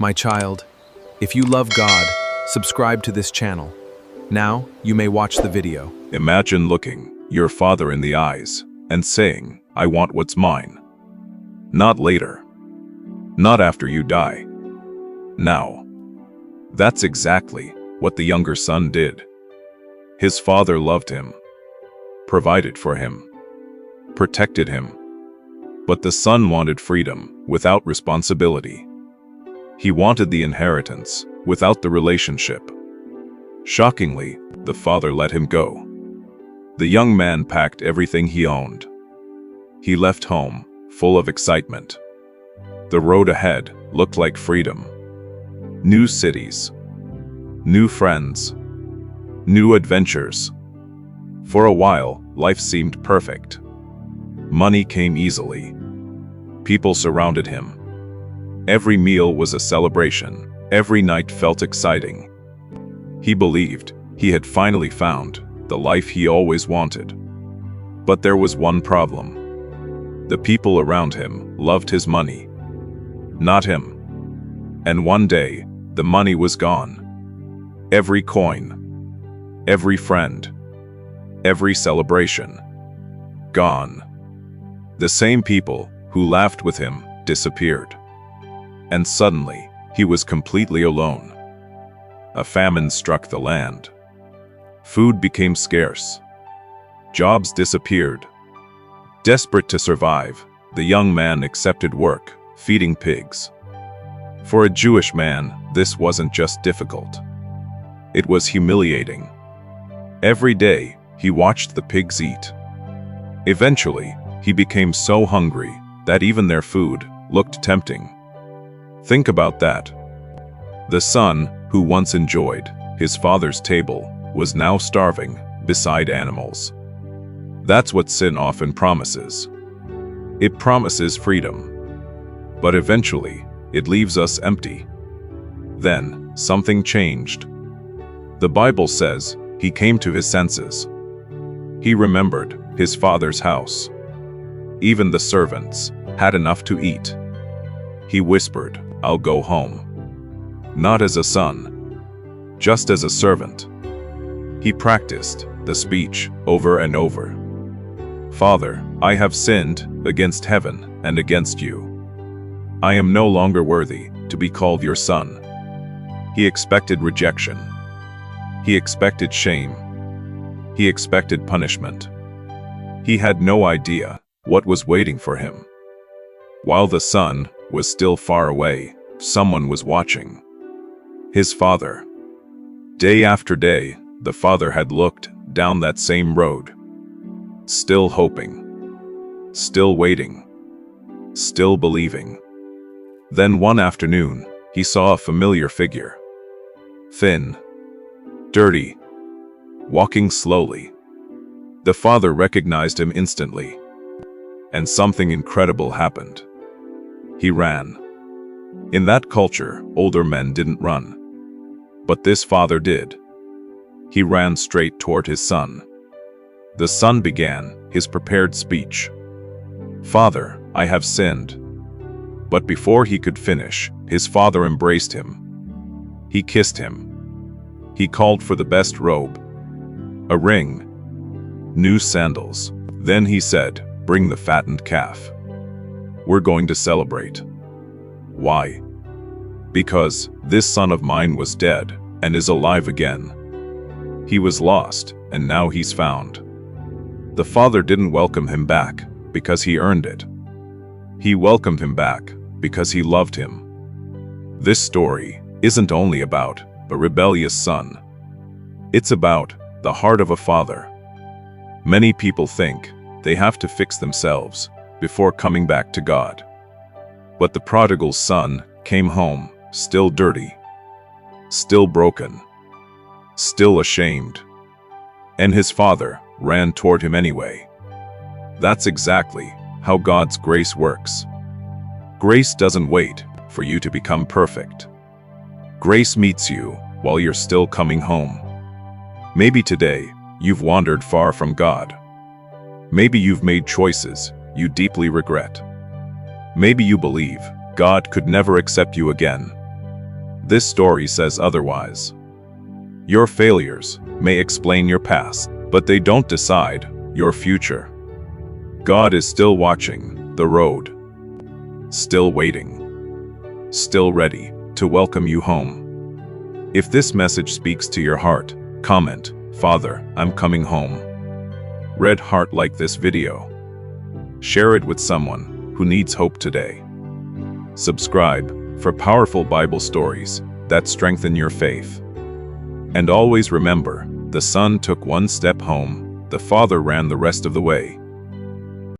My child, if you love God, subscribe to this channel. Now, you may watch the video. Imagine looking your father in the eyes and saying, "I want what's mine." Not later. Not after you die. Now. That's exactly what the younger son did. His father loved him, provided for him, protected him. But the son wanted freedom without responsibility. He wanted the inheritance without the relationship. Shockingly, the father let him go. The young man packed everything he owned. He left home, full of excitement. The road ahead looked like freedom. New cities, new friends, new adventures. For a while, life seemed perfect. Money came easily. People surrounded him. Every meal was a celebration. Every night felt exciting. He believed he had finally found the life he always wanted. But there was one problem. The people around him loved his money, not him. And one day, the money was gone. Every coin, every friend, every celebration, gone. The same people who laughed with him disappeared. And suddenly, he was completely alone. A famine struck the land. Food became scarce. Jobs disappeared. Desperate to survive, the young man accepted work, feeding pigs. For a Jewish man, this wasn't just difficult. It was humiliating. Every day, he watched the pigs eat. Eventually, he became so hungry that even their food looked tempting. Think about that. The son, who once enjoyed his father's table, was now starving beside animals. That's what sin often promises. It promises freedom. But eventually, it leaves us empty. Then, something changed. The Bible says he came to his senses. He remembered his father's house. Even the servants had enough to eat. He whispered, "I'll go home." Not as a son, just as a servant. He practiced the speech over and over. "Father, I have sinned against heaven and against you. I am no longer worthy to be called your son." He expected rejection. He expected shame. He expected punishment. He had no idea what was waiting for him. While the son was still far away, someone was watching. His father. Day after day, the father had looked down that same road. Still hoping. Still waiting. Still believing. Then one afternoon, he saw a familiar figure. Thin. Dirty. Walking slowly. The father recognized him instantly. And something incredible happened. He ran. In that culture, older men didn't run. But this father did. He ran straight toward his son. The son began his prepared speech. "Father, I have sinned." But before he could finish, his father embraced him. He kissed him. He called for the best robe, a ring, new sandals. Then he said, "Bring the fattened calf. We're going to celebrate." Why? Because this son of mine was dead and is alive again. He was lost, and now he's found. The father didn't welcome him back because he earned it. He welcomed him back because he loved him. This story isn't only about a rebellious son. It's about the heart of a father. Many people think they have to fix themselves before coming back to God. But the prodigal son came home, still dirty, still broken, still ashamed. And his father ran toward him anyway. That's exactly how God's grace works. Grace doesn't wait for you to become perfect. Grace meets you while you're still coming home. Maybe today you've wandered far from God. Maybe you've made choices you deeply regret. Maybe you believe God could never accept you again. This story says otherwise. Your failures may explain your past, but they don't decide your future. God is still watching the road, still waiting, still ready to welcome you home. If this message speaks to your heart, comment, "Father, I'm coming home." Red heart like this video. Share it with someone who needs hope today. Subscribe for powerful Bible stories that strengthen your faith. And always remember, the Son took one step home, the Father ran the rest of the way.